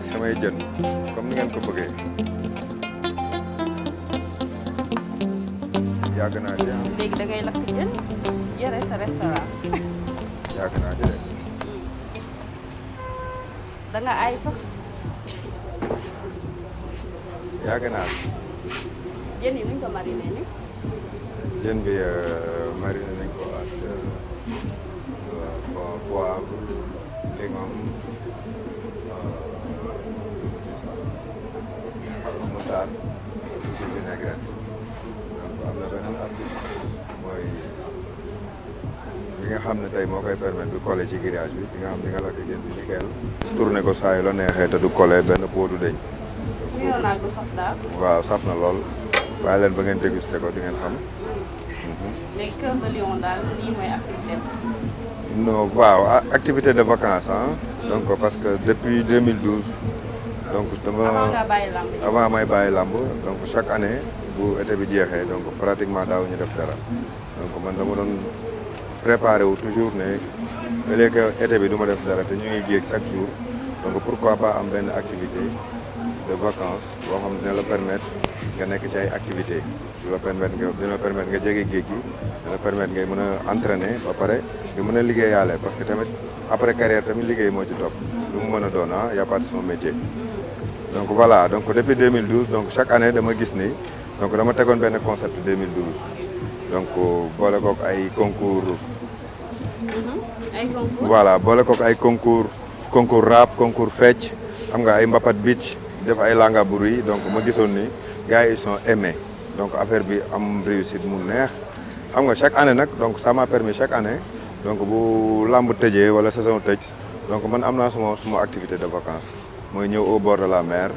ak samay jën comme ni ngeen ko bëggee yàgg naa ci léegi da ngay lakk jën yore sa restaurant. yàgg naa ci de da nga aay sax. yàgg naa ci jën yi nuñ ko mariné ni. jën bi mariné nañ ko ak poivre limon moutarde tuuti vinaigrette donc am na beneen astuce mooy bi nga xam ne tey moo koy permettre du coller ci grillage bi nga xam ne nga lakk jën bi nickel tourné ko saa yu la neexee te du coller benn pootu deñ nuyoo naa ko sax daal. waaw saf na lool waaye leen ba ngeen dégusté ko di ngeen xam léegi Cœur de Lion daal lii mooy activité non waaw activité de vacances ah donc parce que depuis 2012 donc dama avant nga bàyyi lamb ji. avant may bàyyi làmb donc chaque année bu été bi jeexee donc pratiquement daaw ñu def dara donc man dama doon préparé wu toujours ne léegi été bi du ma def dara te ñu ngi géej chaque jour donc pourquoi pas am benn activité de vacances boo xam ne dina la permettre nga nekk ci ay activités dina la permettre nga jege géej gi dina permettre ngay mën a entraîner ba pare nga mën a liggéeyaale parce que tamit après carrière tamit liggéey moo ci topp lu mu mën a doon ah y a pas de son métier. donc voilà donc depuis 2012 donc chaque année dama gis ni donc dama tegoon benn concept 2012 donc boole kook ay concours. ay concours. voilà boole kook ay concours rap concours fecc xam nga ay mbapat beach def ay langa buru yi donc ma gisoon ni gars yi ils sont aimés donc affaire bi am réussite mu neex xam nga chaque année nag donc ça m'a permis chaque année donc bu làmb tëjee wala saison tëj donc man am naa suma activité de vacances mooy ñëw au bord de la mer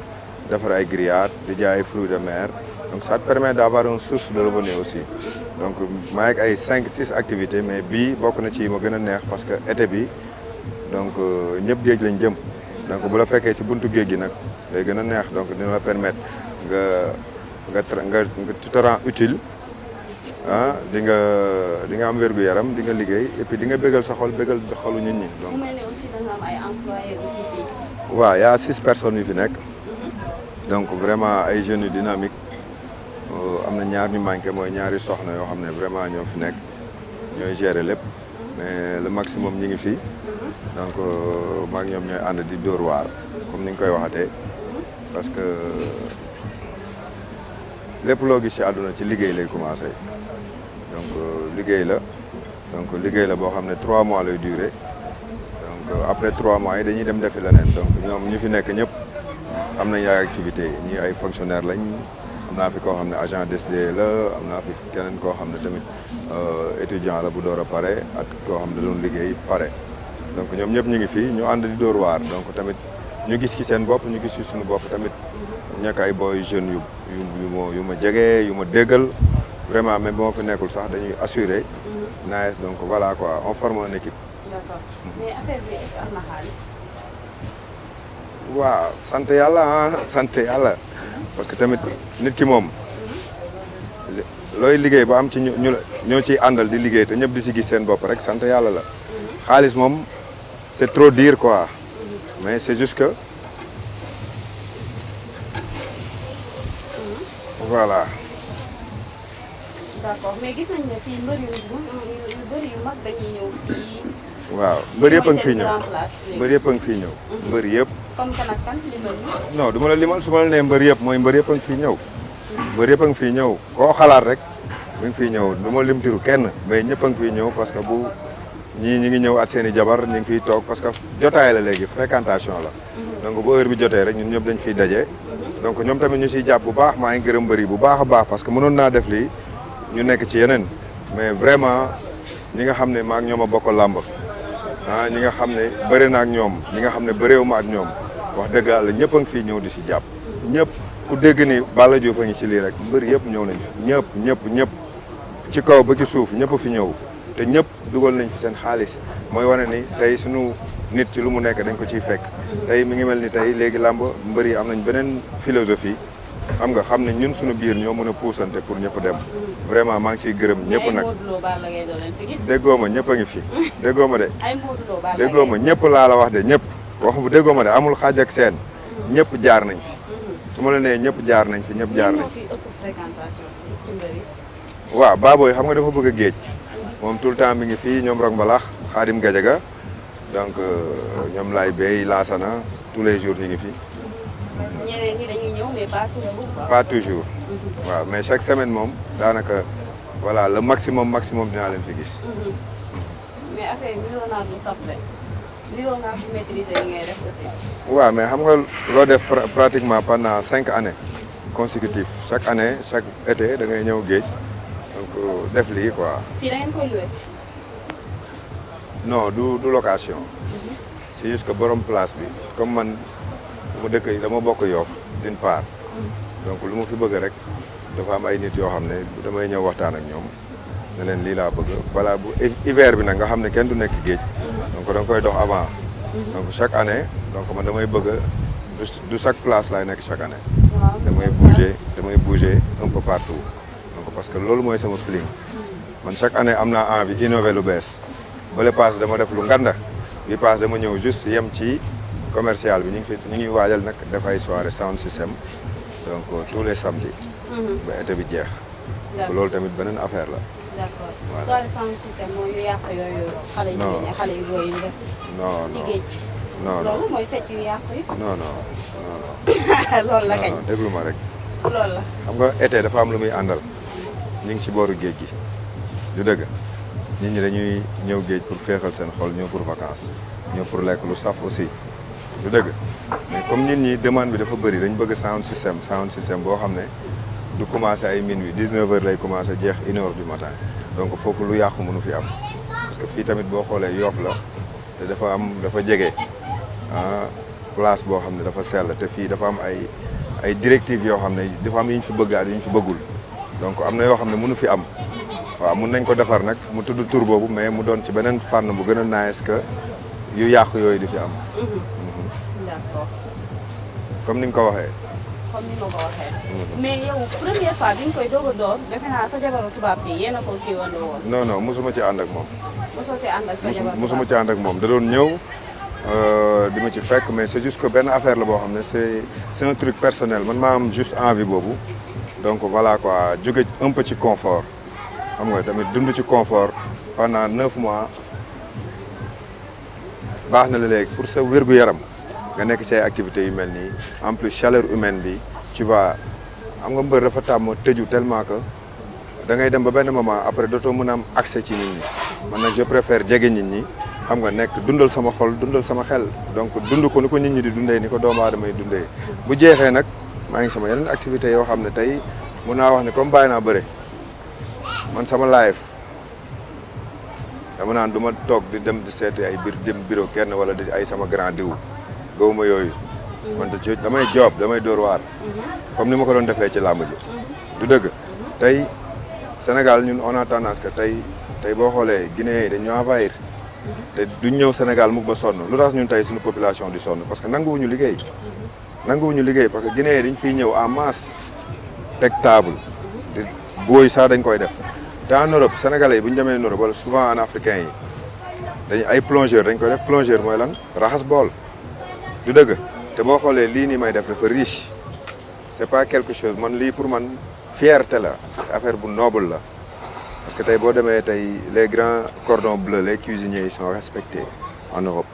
defar ay grillades di jaay ay fruits de mer donc ça te permet d'avoir une source de revenu aussi donc maa ngi ay 5-6 activités mais bii bokk na ci yi ma gën a neex parce que été bi donc ñëpp géej lañ jëm donc bu la fekkee ci buntu géej gi nag day gën a neex donc dina la permettre nga tu te rends utile ah di nga am wér-gu-yaram di nga liggéey et puis di nga bégal sa xol bégal xolu nit ñi donc. mu mel ne aussi da nga am ay employés aussi fii. waaw y a 6 personnes yu fi nekk donc vraiment ay jeunes yu dynamique am na ñaar ñu manqué mooy ñaari soxna yoo xam ne vraiment ñoo fi nekk ñooy gérer lépp mais le maximum ñi ngi fi donc maak ñoom ñooy ànd di dóor waar comme ni ñu koy waxatee parce que lépp loo gis ci àdduna ci liggéey lay commencé donc liggéey la boo xam ne 3 mois lay durer donc après 3 mois yi dañuy dem defi leneen donc ñoom ñu fi nekk ñëpp am nañ ay activité ñii ay fonctionnaire lañ am naa fi koo xam ne agent DSD la am naa fi keneen koo xam ne tamit étudiant la bu door a pare ak koo xam ne da doon liggéey pare donc ñoom ñëpp ñu ngi fi ñu ànd di dóor waar donc tamit ñu gis ci seen bopp ñu gis ci suñu bopp tamit ñekk ay boy jeunes yu ma jege yu ma déggal vraiment même bu ma fi nekkul sax dañuy assurer nice donc voilà quoi on forme une équipe. d'accord mais affaire bi est-ce que am na xaalis. waaw sant yàlla ah sant yàlla parce que tamit nit ki moom looy liggéey ba am ci ñoo ciy àndal di liggéey te ñëpp di si gis seen bopp rek sant yàlla la xaalis moom c'est trop dire quoi mais c'est juste que voilà. d'accord mais gis nañ ne fii mbër yu mag dañuy ñëw fii. waaw mbër yëpp a ngi fii ñëw mbër yëpp a ngi fii ñëw. mbër yëpp. comme kan ak kan limal ñu. non du ma la limal su ma la nee mbër yëpp mooy mbër yëpp a ngi fii ñëw. mbër yëpp a ngi fii ñëw koo xalaat rek mi ngi fii ñëw du ma limtiru kenn mais ñëpp a ngi fii ñëw parce que bu ñii ñi ngi ñëw at seen i jabar ñu ngi fiy toog parce que jotaay la léegi fréquentation la. donc bu heure bi jotee rek ñun ñëpp dañ fiy daje. donc ñoom tamit ñu siy jàpp bu baax maa ngi gërëm mbër yi bu baax a baax parce que mënoon naa def lii ñu nekk ci yeneen mais vraiment ñi nga xam ne maa ak ñoom a bokk làmb ah ñi nga xam ne bëri na ak ñoom ñi nga xam ne bëreewu ma ak ñoom wax dëgg yàlla ñëpp a ngi fii ñëw di si jàpp ñëpp ku dégg ni Balla Diouf a ngi ci lii rek mbër yëpp ñëw nañ fi ñëpp ci kaw ba ci suuf ñëpp fi ñëw te ñëpp dugal nañ fi seen xaalis mooy wane ni tey suñu nit ci lu mu nekk dañ ko ciy fekk tey mi ngi mel ni tey léegi làmb mbër yi am nañ beneen philosophie xam nga xam ne ñun suñu biir ñoo mën a puusante pour ñëpp dem vraiment maa ngi ciy gërëm ñëpp nag déggoo ma ñëpp a ngi fi déggoo ma de déggoo ma ñëpp laa la wax de ñëpp wax bu déggoo ma de amul xaaj ak seen ñëpp jaar nañ fi su ma la nee ñëpp jaar nañ fi ñëpp jaar nañ fi ëpp fréquentation ci mbër yi. waaw Baboy xam nga dafa bëgg a géej moom tout le temps mi ngi fii ñoom Rock Mbalax Khadim Gadiaga donc ñoom Laye Bey Laasana tous les jours ñu ngi fi. ñeneen ñi dañuy ñëw mais pas toujours quoi. pas toujours. waaw mais chaque semaine moom daanaka voilà le maximum dinaa leen fi gis. mais affaire yi niroo naa du saf rek niroo naa du maîtriser li ngay def aussi. waaw mais xam nga loo def pratiquement pendant 5 années consécutives chaque année chaque été da ngay ñëw géej donc def lii quoi. fii da ngeen koy loué. non du location. c'est juste que borom place bi comme man mu dëkk yi dama bokk Yoff d'une part. donc lu ma fi bëgg rek dafa am ay nit yoo xam ne damay ñëw waxtaan ak ñoom ne leen lii laa bëgg voilà bu hiver bi nag nga xam ne kenn du nekk géej donc da nga koy dox avant. donc chaque année donc man damay bëgg du chaque place laay nekk chaque année. damay bouger un peu partout donc parce que loolu mooy sama feeling man chaque année am naa envie innover lu bees bale passe dama def lu nganda bi passe dama ñëw juste yem ci commercial bi ñu ngi waajal nag def ay soirée sound system donc tous les samedis. ba été bi jeex. donc loolu tamit beneen affaire la. d'accord soirée sound system mooy yu yàq yooyu xale yu jigéen ñi xale yu góor yi def. non ci géej. non loolu mooy fecc yu yàq yi. non. loolu la kañ. déglu ma rek. loolu la. xam nga été dafa am lu muy àndal ñu ngi ci booru géej gi du dëgg nit ñi dañuy ñëw géej pour féexal seen xol ñëw pour vacances ñëw pour lekk lu saf aussi du dëgg mais comme nit ñi demande bi dafa bëri dañ bëgg sound system boo xam ne du commencé ay minuit 19h lay commencé jeex 1h du matin donc foofu lu yàqu mënu fi am parce que fii tamit boo xoolee Yoff la te dafa jege place boo xam ne dafa sell te fii dafa am ay directives yoo xam ne dafa am yu ñu fi bëggaat yu ñu fi bëggul donc am na yoo xam ne mënu fi am waaw mun nañ ko defar nag mu tudd tur boobu mais mu doon ci beneen fànn bu gën a nice que yu yàqu yooyu di fi am. d'accord. comme ni nga ko waxee. comme ni ma ko waxee. mais yow première fois bi nga koy doog a door defe naa sa jabaru tubaab bi yéen a ko kii woon woon. non mosuma ci ànd ak moom. mosoo ci ànd ak sa jabaru tubaab mosuma ci ànd ak moom da doon ñëw di ma ci fekk mais c'est juste que benn affaire la boo xam ne c'est un truc personnel man maa am juste envie boobu donc voilà quoi jóge un peu ci confort xam nga tamit dund ci confort pendant 9 mois baax na la léegi pour sa wér-gu-yaram nga nekk ci ay activités yu mel nii en plus chaleur humaine bi tu vois xam nga mbër dafa tàmm tëju tellement que da ngay dem ba benn moment après dootoo mën a am accès ci nit ñi man nag je préfère jege nit ñi xam nga nekk dundal sama xol dundal sama xel donc dund ko ni ko nit ñi di dundee ni ko doomu aadama yi dundee bu jeexee nag maa ngi sama yeneen activités yoo xam ne tey mun naa wax ne comme bàyyi naa bëre man sama life dama naan du ma toog di dem di seeti ay dem bureau kenn wala di ay sama grand diw gawuma yooyu man damay job damay dóor waar comme ni ma ko doon defee ci làmb ji du dëgg tey Sénégal ñun on a tendance que tey boo xoolee Guinée yi dañu envahir te duñ ñëw Sénégal mu ba sonn lu tax ñun tey suñu population di sonn parce que nanguwuñu liggéey parce que Guinée yi dañ fiy ñëw en masse teg table te booy sax dañ koy def te en Europe sénégalais yi bu ñu demee en Europe wala souvent en africain yi dañ ay plongeur dañ koy def plongeur mooy lan raxas bool du dëgg te boo xoolee lii nii may def dafa riche c'est pas quelque chose man lii pour man fierté la affaire bu noble la parce que tey boo demee tey les grands cordons bleus les cuisiniers ils sont respectés en Europe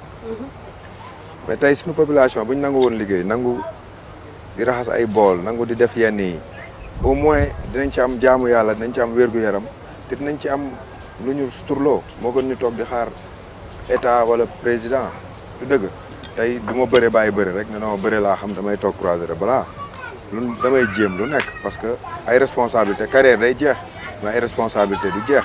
mais tey suñu population bu ñu nangu woon liggéey nangu di raxas ay bool nangu di def yenn yi au moins dinañ ci am jaamu yàlla dinañ ci am wér-gu-yaram te dinañ ci am lu ñu turloo moo gën ñu toog di xaar état wala président du dëgg tey du ma bëre bàyyi bëre rek ne non bëre laa xam damay toog croiser de balaa lu damay jéem lu nekk parce que ay responsabilité carrière day jeex mais ay responsabilité du jeex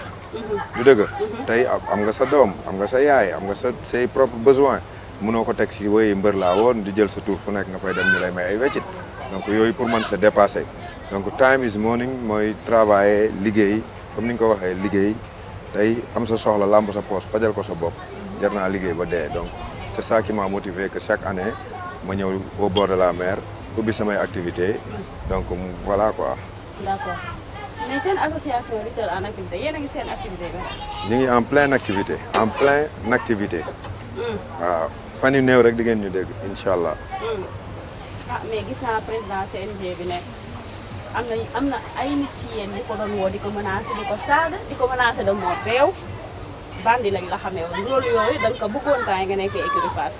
du dëgg tey am nga sa doom am nga sa yaay am nga say propre besoin mënoo ko teg si woy mbër laa woon di jël sa tour fu nekk nga fay dem ñu lay may ay weccit donc yooyu pour man c'est dépassé donc time is morning mooy travailler liggéey comme ni nga ko waxee liggéey tey am sa soxla lamb sa poche fajal ko sa bopp jar naa liggéey ba dee donc c'est ça qui m'a motivé que chaque année ma ñëw au bord de la mer ubbi samay activité donc voilà quoi. d'accord mais seen association Lutteur en activité yéen a ngi seen activité ba. ñu ngi en pleine activité waaw fan yu néew rek di ngeen ñu dégg incha allah. ah mais gis naa président CNG bi ne am na ay nit ci yéen ñi ko doon woo di ko menacé di ko saaga di ko menacé de mort te yow bandi lañ la xamee woon loolu yooyu da nga ko bëggoon temps nga nekkee écurie Fass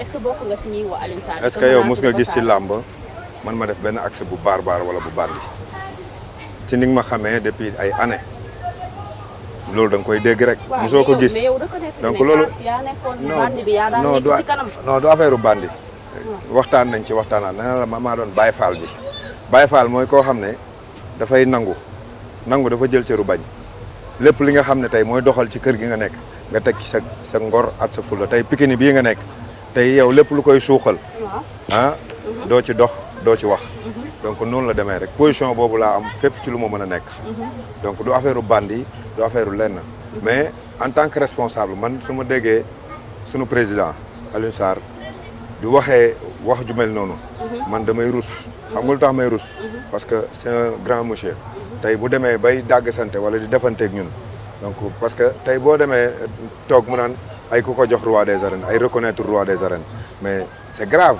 est-ce que bokk nga si ñuy woo Alioune Sarr. est-ce que yow mos nga gis ci làmb man ma def benn acte bu barbare wala bu bandi ci ni nga ma xamee depuis ay années loolu da nga koy dégg rek. mosoo ko gis donc loolu non du affaire bandi. waxtaan nañ ci waxtaanaat nee na la maa doon Baye Fall bi Baye Fall mooy koo xam ne dafay nangu dafa jël cëru bañ lépp li nga xam ne tey mooy doxal ci kër gi nga nekk nga teg ci sa ngor ak sa fulla tey Pikine bii nga nekk tey yow lépp lu koy suuxal doo ci dox doo ci wax donc noonu la demee rek position boobu laa am fépp ci lu ma mën a nekk donc du affaire bandi du affaire lenn mais en tant que responsable man su ma déggee sunu président Alioune Sarr di waxee wax ju mel noonu man damay rus xam nga lu tax may rus parce que c'est un grand monsieur tey bu demee bay dàgg sante wala di defanteeg ñun donc parce que tey boo demee toog mu naan ay ku ko jox roi des arènes ay reconnaître roi des arènes mais c'est grave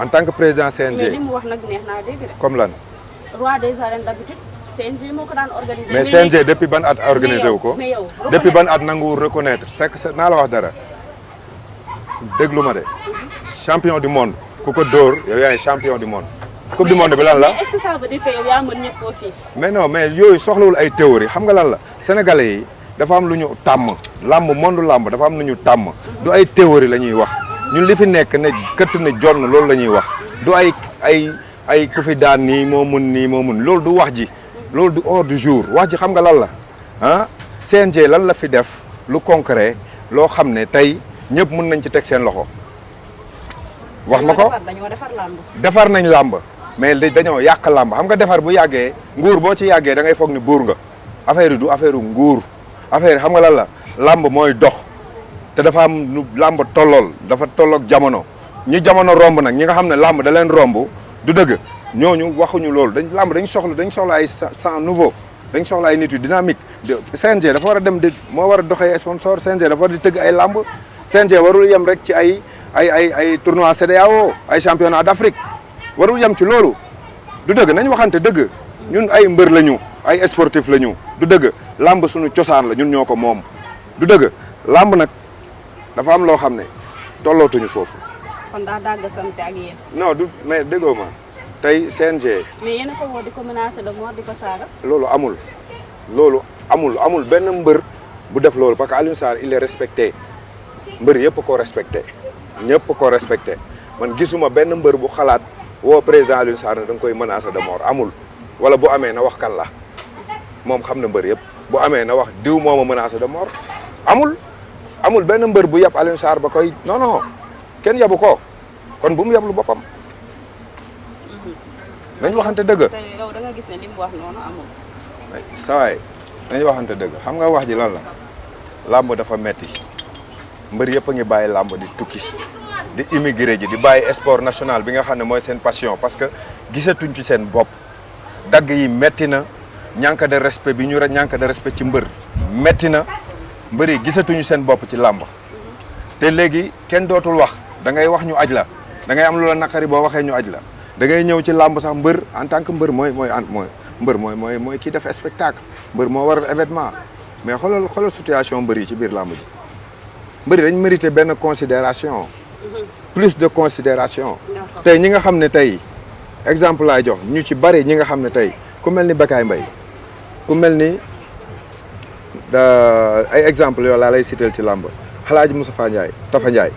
en tant que président CNG. mais li mu wax nag neex naa dégg de. comme lan. roi des arènes d'habitude CNG moo ko daan organisé. mais CNG depuis ban at organisé wu ko. depuis ban at nanguwul reconnaître c'est naa la wax dara déglu ma de. champion du monde ku ko dóor yow yaay champion du monde. coupe du monde bi lan la mais est-ce que ça veut dire que yow yaa mën ñëpp aussi. mais non mais yooyu soxlawul ay théorie xam nga lan la sénégalais yi dafa am lu ñu tàmm làmb monde làmb dafa am lu ñu tàmm du ay théorie la ñuy wax ñun li fi nekk ne këtt ne jonn loolu la ñuy wax du ay ku fi daan nii moo mun loolu du wax ji loolu du ordre du jour wax ji xam nga lan la ah CNG lan la fi def lu concret loo xam ne tey ñëpp mun nañ ci teg seen loxo wax ma ko defar nañ làmb mais dañoo yàq làmb xam nga defar bu yàggee nguur boo ci yàggee da ngay foog ni buur nga affaire yi du affaire nguur affaire yi xam nga lan la làmb mooy dox te dafa am nu làmb tollool dafa tolloog jamono ñi jamono romb nag ñi nga xam ne làmb da leen romb du dëgg ñooñu waxuñu loolu làmb dañ soxla ay sang nouveau dañ soxla ay nit yu dynamique CNG dafa war a dem di moo war a doxee sponsor CNG dafa war di tëgg ay làmb CNG warul yem rek ci ay tournoi CEDEAO ay championnat d'Afrique warul yem ci loolu du dëgg nañ waxante dëgg ñun ay mbër lañu ay sportif lañu du dëgg làmb suñu cosaan la ñun ñoo ko moom du dëgg làmb nag dafa am loo xam ne tollootuñu foofu. kon daa dàgg sant ak yéen. non du mais déggoo ma tey CNG. mais yéen a ko woo di ko menacer de mort di ko saaga. loolu amul benn mbër bu def loolu parce que Alioune Sarr il est respecté mbër yëpp ko respecté ñëpp ko respecté man gisuma benn mbër bu xalaat woo président Alioune Sarr ne da nga koy menacer de mort amul wala bu amee na wax kan la moom xam na mbër yëpp bu amee na wax diw moo ma menacer de mort amul benn mbër bu yab Alioune Sarr ba koy non kenn yabu ko kon bu mu yablu boppam nañ waxante dëgg. te yow da nga gis ne li mu wax noonu amul. sawaay nañ waxante dëgg xam nga wax ji lan la làmb dafa metti mbër yëpp a ngi bàyyi làmb di tukki di immigré ji di bàyyi sport national bi nga xam ne mooy seen passion parce que gisatuñ ci seen bopp dagg yi metti na ñànk de respect bi ñu ñànk de respect ci mbër metti na mbër yi gisatuñu seen bopp ci làmb te léegi kenn dootul wax da ngay wax ñu aj la da ngay am lu la naqari boo waxee ñu aj la da ngay ñëw ci làmb sax mbër en tant que mbër mooy kii def spectacle mbër moo waral événement mais xoolal situation mbër yi ci biir làmb ji mbër yi dañ mérité benn considération plus de considération tey ñi nga xam ne tey exemple laay jox ñu ci bari ñi nga xam ne tey ku mel ni Bakaay Mbaye ku mel ni ay exemple yoo laa lay citer ci làmb Alaaji Moustapha Ndiaye Tafa Ndiaye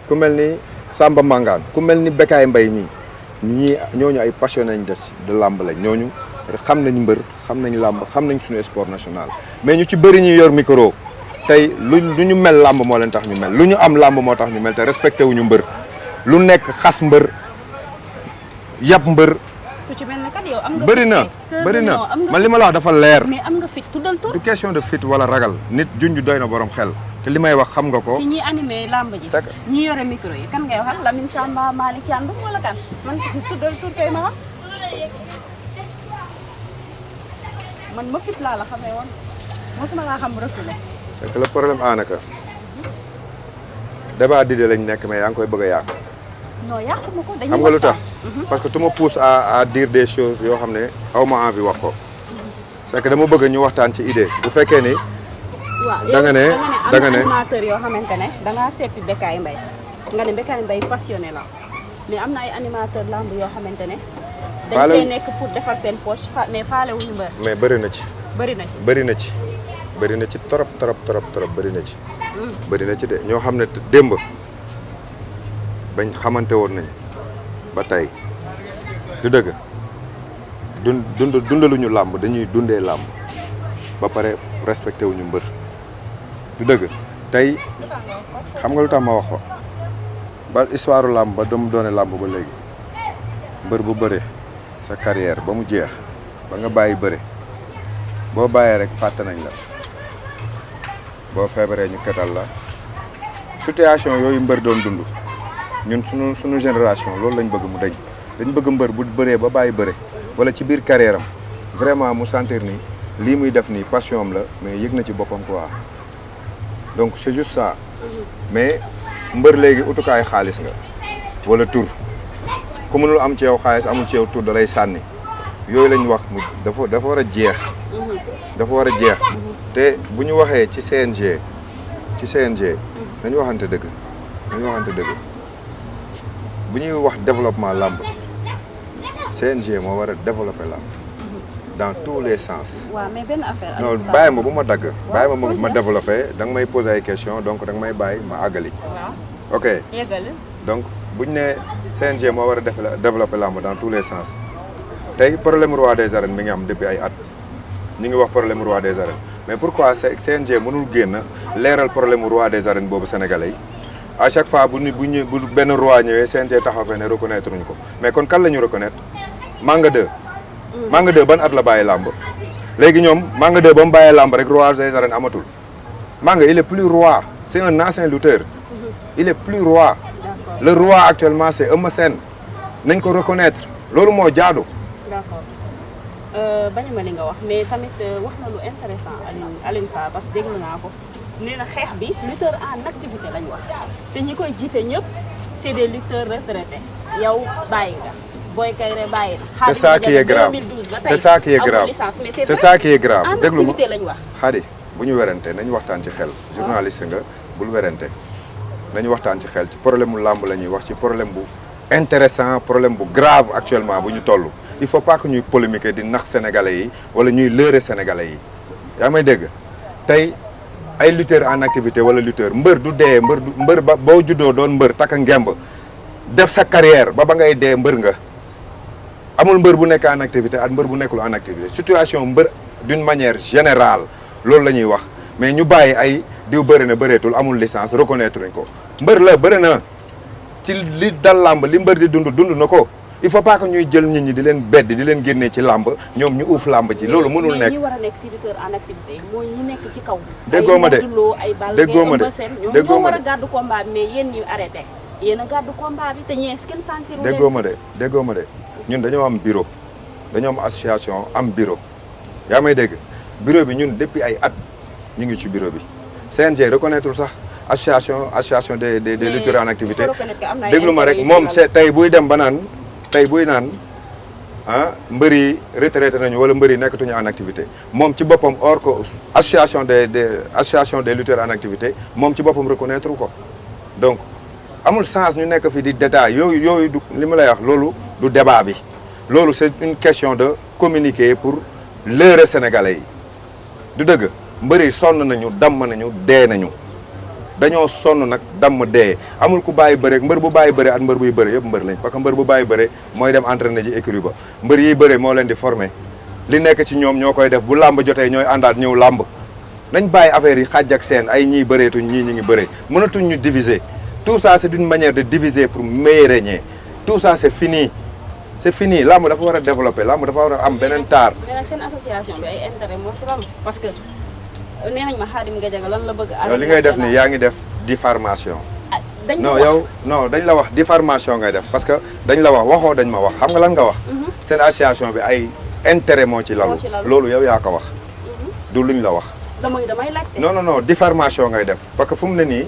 ku mel ni Samba Mangane ku mel ni Bakaay Mbaye mii ñooñu ay passionné nañ de làmb lañ ñooñu xam nañ mbër xam nañ làmb xam nañ suñu sport national mais ñu ci bëri ñuy yor micro tey lu ñu mel làmb moo leen tax ñu mel lu ñu am làmb moo tax ñu mel te respecté wuñu mbër lu nekk xas mbër yab mbër. ku ci mel ne kat yow am nga. bëri na man li ma la wax dafa leer. mais am nga fit tuddal tur. du question de fit wala ragal nit junj doy na borom xel te li may wax xam nga ko. ci ñi animé làmb ji. ñi yore micro yi kan ngay waxal Lamine Samba Malick Thiandoum wala kan man tuddal tur kay ma wax. man ma fit laa la xamee woon mosuma laa xam reculé. c'est que le problème anaka débat d'idée lañ nekk mais yaa ngi koy bëgg a yàq non yàquma ko dañuy xam nga lu tax waxtaan. parce que tu me pousses à dire des choses yoo xam ne aw ma envie wax ko c'est que dama bëgg ñu waxtaan ci idée bu fekkee ni waaw da nga ne da nga ne animateur yoo xamante ne da ngaa seppi Bécaye Mbaye nga ne Bécaye Mbaye passionné la mais am na ay animateur lamb yoo xamante ne. dañ see nekk pour defar seen poche mais faale wuñu mbër. mais bëri na ci. bëri na ci bëri na ci. bëri na ci trop trop trop trop bëri na ci. bëri na ci de ñoo xam ne démb bañ xamante woon nañ ba tey du dëgg dundaluñu làmb dañuy dundee làmb ba pare respecté wuñu mbër du dëgg tey xam nga lu tax ma wax ko ba histoire làmb ba dama doone làmb ba léegi mbër bu bëre sa carrière ba mu jeex ba nga bàyyi bëre boo bàyyee rek fàtte nañ la boo feebaree ñu ketal la situation yooyu mbër doon dund ñun suñu génération loolu lañ bëgg mu dañ dañ bëgg mbër bu bëree ba bàyyi bëre wala ci biir carrière am vraiment mu sentir ni lii muy def nii passion am la mais yëg na ci boppam quoi donc c'est juste ça mais mbër léegi utukaay xaalis nga wala tur ku mënul am ci yow xaalis amul ci yow tur da lay sànni yooyu lañ wax mu dafa war a jeex dafa war a jeex te bu ñu waxee ci CNG nañu waxante dëgg bu ñuy wax développement làmb CNG moo war a développer làmb dans tous les sens. waaw mais benn affaire. non bàyyi ma bu ma dagg. bàyyi ma ma développé da nga may poser ay questions donc da nga may bàyyi ma àggali. waaw ok donc bu ñu nee CNG moo war a développer làmb dans tous les sens tey problème roi des arènes mi ngi am depuis ay at ñu ngi wax problème roi des arènes mais pourquoi CNG mënul génn leeral problème roi des arènes boobu sénégalais yi à chaque fois bu benn roi ñëwee CNG taxaw fee ne reconnaître ñu ko mais kon kan la ñu reconnaître Manga 2. Manga 2 ban at la bàyyi làmb léegi ñoom Manga 2 ba mu bàyyee làmb rek roi des arènes amatul Manga il est plus roi c'est un ancien lutteur il est plus roi le roi actuellement c'est Eumeu Sène nañ ko reconnaître loolu moo jaadu. d'accord bañu ma li nga wax mais tamit wax na lu intéressant Alioune Sarr parce que déglu naa ko nee na xeex bi lutteur en activité lañ wax te ñi koy jiite ñëpp c'est des lutteurs retraités yow bàyyi nga. Boy Kayre bàyyi na. c'est ça qui est grave c'est ça qui est grave c'est ça qui est grave déglu ma xaadi bu ñu werante nañu waxtaan ci xel journaliste nga bul werante nañu waxtaan ci xel ci problème mu làmb la ñuy wax ci problème bu intéressant problème bu grave actuellement bu ñu toll il faut pas que ñuy polémiquer di nax sénégalais yi wala ñuy leurrer sénégalais yi yaa may dégg tey ay lutteurs en activité wala lutteur mbër du dee mbër ba boo juddoo doon mbër takka ngemb def sa carrière ba ngay dee mbër nga amul mbër bu nekk en activité ak mbër bu nekkul en activité situation mbër d'une manière générale loolu la ñuy wax mais ñu bàyyi ay diw bëri na bëreetul amul licence reconnaître nañ ko mbër la bëri na ci li dal làmb li mbër di dund na ko il faut pas que ñuy jël nit ñi di leen bedd di leen génnee ci làmb ñoom ñu uuf làmb ji loolu mënul nekk. ñi war a nekk ci lutteur en activité mooy ñi nekk ci kaw. déggoo ma de déggoo ma de déggoo ma de ñoom ñoo war a gàddu combat bi mais yéen ñu arrêté yéen a gàddu combat bi te ñees kenn sentir. déggoo ma de ñun dañoo am bureau dañoo am association am bureau yaa may dégg bureau bi ñun depuis ay at ñu ngi ci bureau bi CNG reconnaître sax association des lutteurs en activité déglu ma rek moom tey buy dem ba naan tey buy naan mbër yi retraité nañu wala mbër yi nekkatuñu en activité moom ci boppam or que association des lutteurs en activité moom ci boppam reconnaître ko donc amul sens ñu nekk fi di détail yooyu du li ma lay wax loolu du débat bi loolu c'est une question de communiquer pour leurrer sénégalais yi du dëgg mbër yi sonn nañu damm nañu dee nañu dañoo sonn nag damm dee amul ku bàyyi bëre mbër bu bàyyi bëre ak mbër buy bëre yëpp mbër lañ parce que mbër bu bàyyi bëre mooy dem entraîner ji écurie ba mbër yiy bëre moo leen di former li nekk ci ñoom ñoo koy def bu làmb jotee ñooy àndaat ñëw làmb nañ bàyyi affaire yi xàjj ak seen ay ñii bëreetuñ ñii ñi ngi bëre mënatuñ ñu diviser tout ça c'est une manière de diviser pour mieux régner tout ça c'est fini làmb dafa war a développer làmb dafa war a am beneen taar. mais nag seen association bi ay intérêt moo si am parce que nee nañ ma Khadim Gadiaga lan la bëgg. li ngay def ni yaa ngi def diffamation. non yow non dañ la wax diffamation ngay def parce que dañ la waxoo dañ ma wax xam nga lan nga wax. seen association bi ay intérêt moo ci lalu. loolu yow yaa ko wax. du luñ la wax. damay laajte. non diffamation ngay def parce que fu mu ne nii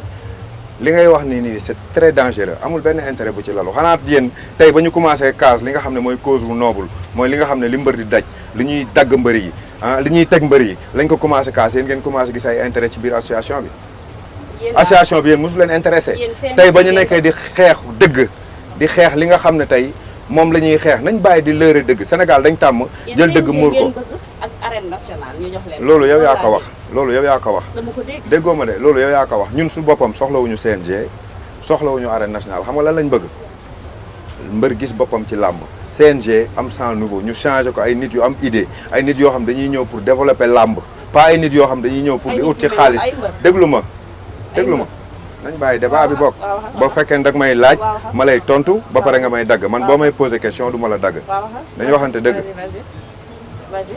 li ngay wax nii c'est très dangereux amul benn intérêt bu ci lalu xanaa yéen tey ba ñu commencé case li nga xam ne mooy cause bu noble mooy li nga xam ne li mbër di daj li ñuy dagg mbër yi li ñuy teg mbër yi lañ ko commencé case yéen ngeen commencé gis ay intérêt ci biir association bi. association bi yéen mosu leen intéressé tey ba ñu nekkee di xeex dëgg di xeex li nga xam ne tey moom la ñuy xeex nañ bàyyi di lëre dëgg Sénégal dañ tàmm jël dëgg muur ko. ak arène nationale ñu jox leen. loolu yow yaa ko wax loolu yow yaa ko wax. dama ko dégg déggoo ma de loolu yow yaa ko wax ñun suñu boppam soxlawuñu CNG soxlawuñu arène nationale xam nga lan lañ bëgg mbër gis boppam ci làmb CNG am sang nouveau ñu changé ko ay nit yu am idée ay nit yoo xam dañuy ñëw pour développer làmb pas ay nit yoo xam dañuy ñëw pour di ut ci xaalis déglu ma nañ bàyyi débat bi bokk boo fekkee ne dag may laaj ma lay tontu ba pare nga may dagg man boo may posé question du ma la dagg dañu waxante dëgg vas-y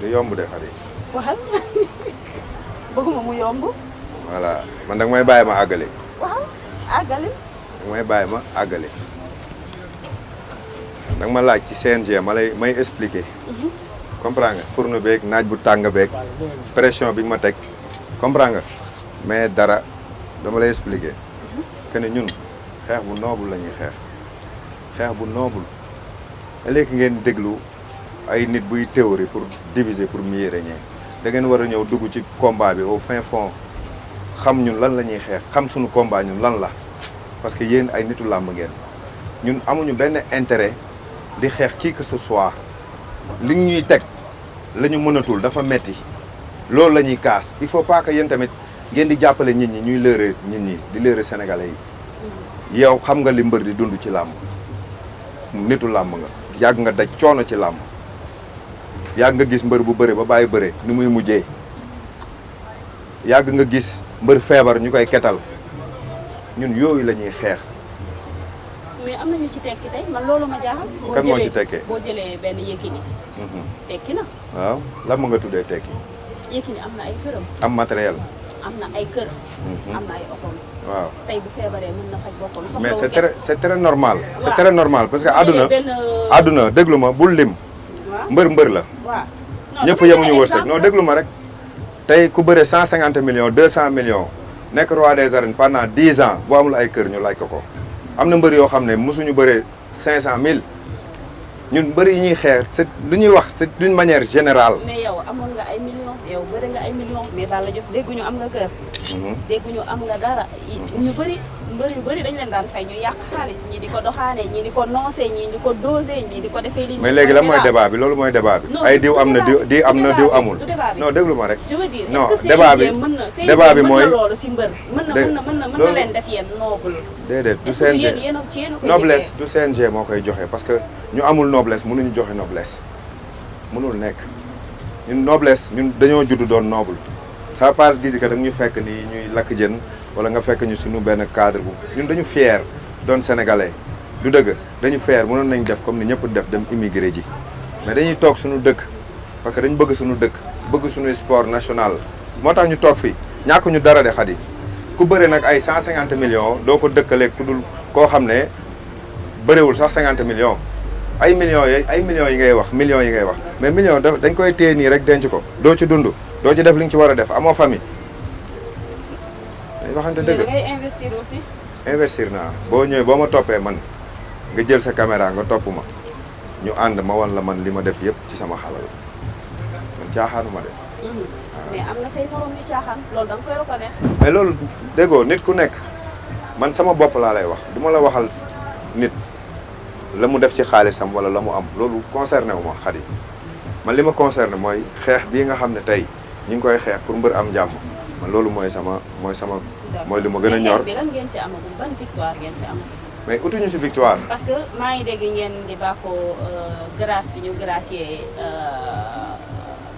du yomb de xarit waxal bëgguma mu yomb voilà man dag may bàyyi ma àggale waaw àggale dag may bàyyi ma àggale dag ma laaj ci CNG may expliquer comprends nga fourneau beeg naaj bu tàng beeg pression bi ma teg comprends nga mais dara dama lay expliquer que ne ñun xeex bu noble la ñuy xeex bu noble léegi ngeen déglu ay nit buy théorie pour diviser pour mieux régner da ngeen war a ñëw dugg ci combat bi au fin fond xam ñun lan la ñuy xeex xam suñu combat ñun lan la parce que yéen ay nitu làmb ngeen ñun amuñu benn intérêt di xeex qui que ce soit li ñuy teg la ñu mënatul dafa metti loolu la ñuy kaas il faut pas que yéen tamit ngeen di jàppale nit ñi ñuy lëre nit ñi di lëre sénégalais yi yow xam nga li mbër di dund ci làmb nitu làmb nga yàgg nga daj coono ci làmb yàgg nga gis mbër bu bëre ba bàyyi bëre ni muy mujjee yàgg nga gis mbër feebar ñu koy ketal ñun yooyu la ñuy xeex. mais am na ñu ci tekki tey man loolu ma jaaxal. kan moo ci tekkee boo jëlee benn Yékini. tekki na. waaw lan ma nga tuddee tekki. Yékini am na ay këram. am matériel. am na ay kër. am na ay oto. waaw tey bu feebaree mën na faj boppam. mais c'est très normal. c'est très normal parce que àdduna déglu ma bul lim. mbër la. waaw ñëpp yemuñu wërsëg non déglu ma rek. tey ku bëre 150 millions 200 millions nekk roi des arènes pendant 10 ans boo amul ay kër ñu laaj ko. am na mbër yoo xam ne mosuñu bëree 500000 ñun mbër yi ñuy xeex c'est lu ñuy wax c'est d'une manière générale. mais yow amoon nga ay millions yow bëri nga ay millions mais Balla Diouf dégguñu am nga kër. dégguñu am nga dara ñu bëri mbër yu bëri dañ leen daan fay ñu yàq xaalis ñii di ko doxaane ñii di ko noosee ñii di ko dosé ñii di ko defee li mais léegi lan mooy débat bi loolu mooy débat bi. ay diw am na diw am na diw amul. non déglu ma rek. je veux dire non est-ce que débat bi débat bi mooy mën na loolu si mbër. mën na leen def yéen noble. déedéet du CNG noblesse du CNG moo koy joxe parce que ñu amul noblesse mënuñu joxe noblesse mënul nekk ñun noblesse ñun dañoo judd doon noble ça part gis que da ñu fekk nii ñuy lakk jën wala nga fekk ñu suñu benn cadre bu ñun dañu fier doon sénégalais du dëgg dañu fier mënoon nañ def comme ni ñëpp def dem immigré ji mais dañuy toog suñu dëkk parce que dañu bëgg suñu dëkk bëgg suñu sport national moo tax ñu toog fii ñàkk ñu dara de xadi ku bëre nag ay 150 millions doo ko dëkkalee ku dul koo xam ne bëriwul sax 50 millions ay millions yi ngay wax millions yi ngay wax mais millions dañ koy téye nii rek denc ko doo ci dund doo ci def li nga ci war a def amoo famille dañ waxante dëgg. ngay investir aussi. investir naa boo ñëwee boo ma toppee man nga jël sa caméra nga topp ma ñu ànd ma wan la man li ma def yëpp ci sama xalal man caaxaanuma de. mais am na say morom yu caaxaan loolu da nga koy reconnaître. mais loolu déggoo nit ku nekk man sama bopp laa lay wax du ma la waxal nit la mu def ci xaalisam wala la mu am loolu concerné wu ma xadi man li ma concerné mooy xeex bii nga xam ne tey ñu ngi koy xeex pour mbër am jàmm man loolu mooy li ma gën a ñor. bi lan ngeen si amagum ban victoire ngeen si am. mais utuñu si victoire. parce que maa ngi dégg ngeen di bàkkoo grâce bi ñu gracier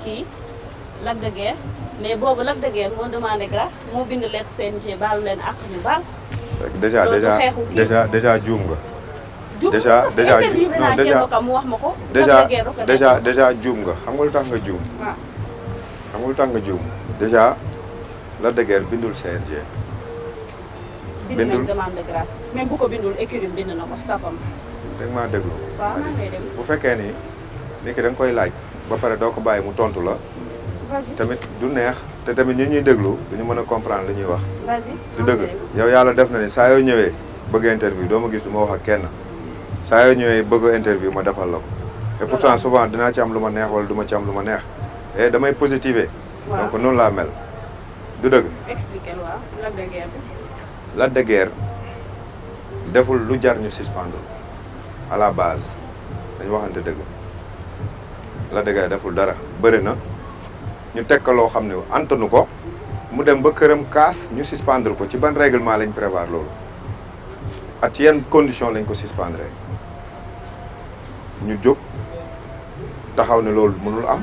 kii Lac de Guiers mais boobu Lac de Guiers moo demandé grâce moo bind lettre CNG baalu leen ak ñu baal. déjà juum nga. mu wax ma ko. déjà juum nga xam nga lu tax nga juum. waaw xam nga lu tax nga juum déjà Lac de Guiers bindul CNG. bind nañ demande de grâce même bu ko bindul écurie bind na ko staffam. dégg maa déglu. waaw maa ngi koy déglu. bu fekkee ni nit ki da nga koy laaj ba pare doo ko bàyyi mu tontu la vas-y. tamit du neex te tamit ñi ñuy déglu duñu mën a comprendre li ñuy wax. vas-y. du dëgg yow yàlla def na ni saa yoo ñëwee bëgg interview doo ma gis du ma wax ak kenn saa yoo ñëwee bëgg interview ma defal la ko. et pourtant souvent dinaa ci am lu ma neex wala du ma ci am lu ma neex et damay positiver. waaw donc noonu laa mel du dëgg. expliquer waaw Lac de Guiers bi. Lac de Guiers deful lu jar ñu suspendre à la base dañu waxante dëgg Lac de Guiers deful dara bëri na ñu teg ko loo xam ne antanu ko mu dem ba këram kaas ñu suspendre ko ci ban règlement lañ prévoir loolu ak ci yenn condition lañ ko suspendre ñu jóg taxaw ne loolu mënul am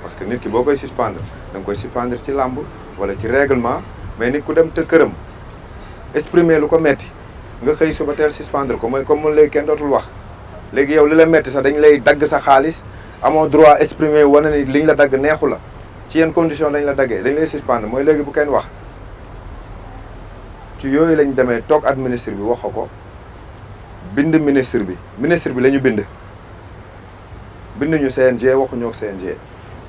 parce que nit ki boo koy suspendre da nga koy suspendre ci làmb wala ci règlement mais nit ku dem te këram exprimer lu ko metti nga xëy suba teel suspendre ko mooy comme léegi kenn dootul wax léegi yow li la metti sax dañ lay dagg sa xaalis amoo droit exprimer wane ni liñ la dagg neexu la ci yenn condition dañ la daggee dañ lay suspendre mooy léegi bu kenn wax ci yooyu lañ demee toog ak ministre bi wax ko bind ministre bi la ñu bind ñu CNG waxuñoo ak CNG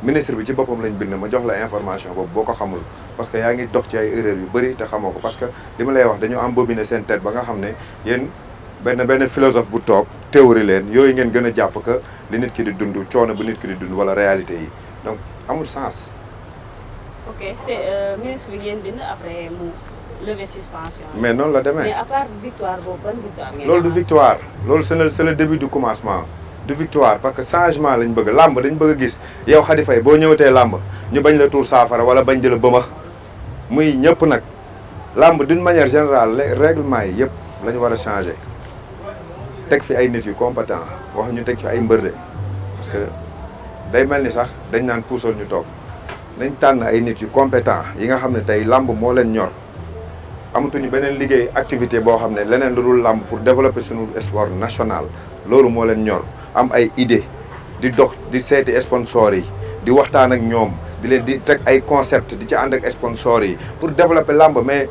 ministre bi ci boppam lañ bind ma jox la information boobu boo ko xamul parce que yaa ngi dox ci ay erreurs yu bëri te xamoo ko parce que li ma lay wax dañu embobiner seen tête ba nga xam ne yéen benn philosophe bu toog théorie leen yooyu ngeen gën a jàpp que li nit ki di dund coono bu nit ki di dund wala réalité yi donc amul sens. ok c'est ministre bi ngeen bind après mu lever suspension. mais noonu la demee mais à part victoire boobu ban victoire ngeen loolu du victoire loolu c'est le début du commencement. du victoire parce que changement lañ bëgg làmb dañ bëgg a gis yow Khady Faye boo ñëwatee làmb ñu bañ la tuur saafara wala bañ jëla bëmax muy ñëpp nag làmb d'une manière générale règlement yi yëpp la ñu war a changer teg fi ay nit yu compétent wax ñu teg fi ay mbër de parce que day mel ni sax dañ naan puusal ñu toog nañ tànn ay nit yu compétent yi nga xam ne tey làmb moo leen ñor amatuñu beneen liggéey activité boo xam ne leneen lu dul làmb pour développer suñu sport national loolu moo leen ñor am ay idée di dox di seeti sponsors yi di waxtaan ak ñoom di leen di teg ay concept di ci ànd ak sponsors yi pour développer làmb mais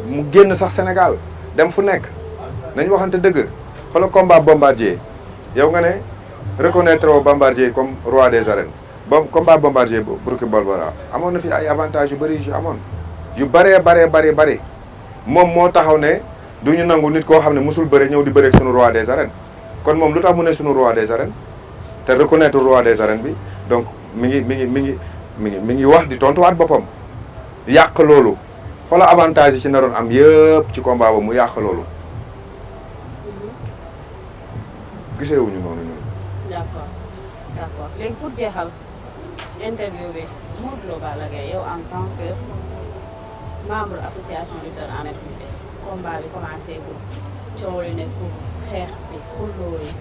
mu génn sax Sénégal dem fu nekk nañ waxante dëgg xoolal combat Bombardier yow nga ne reconnaître au Bombardier comme roi des arènes combat Bombardier Brooke Balboa amoon na fi ay avantages yu bëri yu amoon yu bëree moom moo taxaw ne du ñu nangu nit koo xam ne musul bëre ñëw di bëre ak sunu roi des arènes kon moom lu tax mu ne sunu roi des arènes te reconnaître roi des arènes bi donc mi ngi wax di tontuwaat boppam yàq loolu xoola avantage yi ci naroon am yëpp ci combat ba mu yàq loolu gisewuñu noonu ñun. d'accord léegi pour jeexal interview bi Modou Lo Balla Gaye yow en tant que membre association lutteurs en activité combat bi commencé bu coow li nekk xeex bi xulloo yi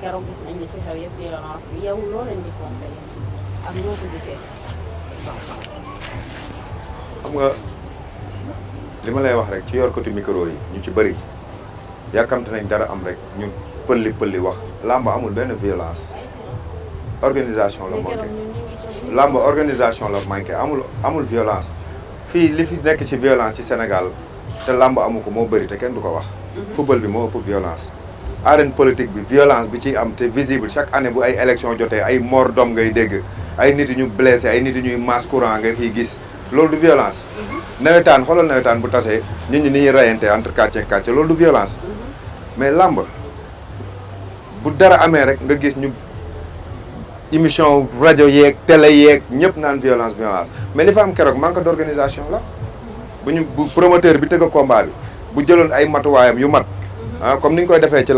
keroog gis nañ li fi xew yëpp violence bi yow loo leen di conseillé ak noo ko gisee. xam nga li ma lay wax rek ci yor côté micro yi ñu ci bëri yàkkamte nañ dara am rek ñu pëlli wax làmb amul benn violence organisation la manqué làmb organisation la manqué amul violence fii li fi nekk ci violence ci Sénégal te làmb amu ko moo bëri te kenn du ko wax football bi moo ëpp violence arène politique bi violence bi ciy am te visible chaque année bu ay élection jotee ay mort d'homme ngay dégg ay nit yu ñu blessé ay nit yu ñuy masse courant nga fiy gis loolu du violence nawetaan xoolal nawetaan bu tasee nit ñi ni ñuy rayante entre quartier quartier loolu du violence mais làmb bu dara amee rek nga gis ñu émission rajo yeeg télé yeeg ñëpp naan violence mais li fa am keroog manque d'organisation la bu promoteur bi tëgg combat bi bu jëloon ay matuwaayam yu mat comme ni ñu koy defee ci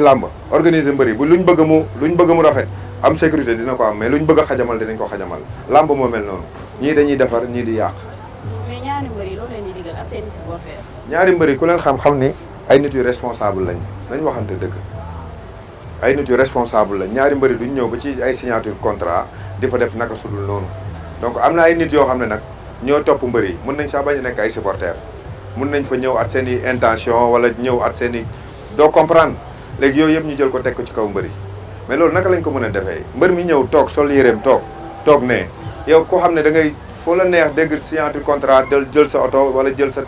làmb organiser mbëri bu luñ bëgg mu rafet am sécurité dina ko am mais luñ bëgg a xajamal dinañ ko xajamal làmb moo mel noonu ñii dañuy defar ñii di yàq. mais ñaari mbëri loolu leen di digal ak seen supporter. ñaari mbëri ku leen xam ni ay nit yu responsable nañ waxante dëgg ay nit yu responsable lañ ñaari mbëri duñ ñëw ba ci ay signature contrat di fa def naka sudul noonu donc am na ay nit yoo xam ne nag ñoo topp mbër yi mun nañ sax bañ a nekk ay supporters mun nañ fa ñëw at seen i intention wala ñëw at seen i doo comprendre léegi yooyu yëpp ñu jël ko teg ko ci kaw mbër yi mais loolu naka lañ ko mën a defee mbër mi ñëw toog sol yéreem toog ne yow koo xam ne da ngay foo la neex dégg signature contrat jël sa oto wala jël sa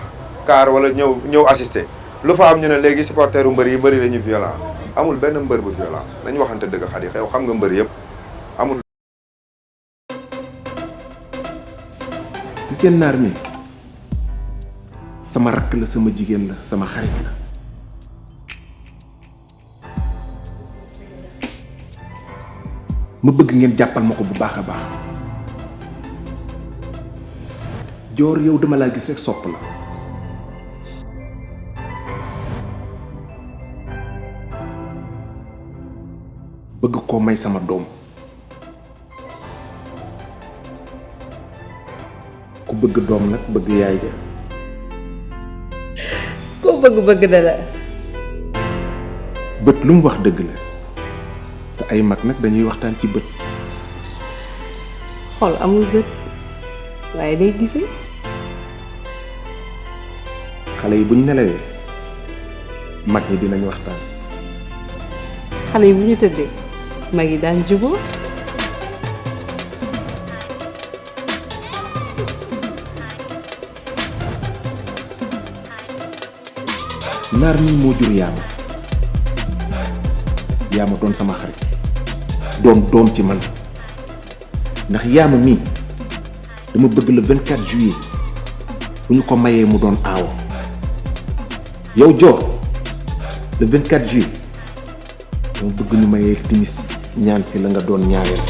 car wala ñëw assister lu fa am ñu ne léegi supporteru mbër yi bëri la ñu violent amul benn mbër bu violent nañ waxante dëgg Khady xew xam nga mbër yëpp amul ci seen naar mi sama rakk la sama jigéen la sama xarit la ma bëgg ngeen jàppal ma ko bu baax a baax Dior yow dama laa gis rek sopp la bëgg koo may sama doom ku bëgg doom nag bëgg yaay ja koo bëgg na la bët lu mu wax dëgg la te ay mag nag dañuy waxtaan ci bët xol amul bët waaye day gisee xale yi buñ nelawee mag ñi dinañ waxtaan xale yi bu ñu tëddee mag yi daan juboo naar mi moo jur yaama doon sama xarit doon doom ci man ndax yaama mii dama bëgg le 24 juillet bu ñu ko mayee mu doon aawo yow Dior le 24 juillet dama bëgg ñu mayee timis ñaan si la nga doon ñaareel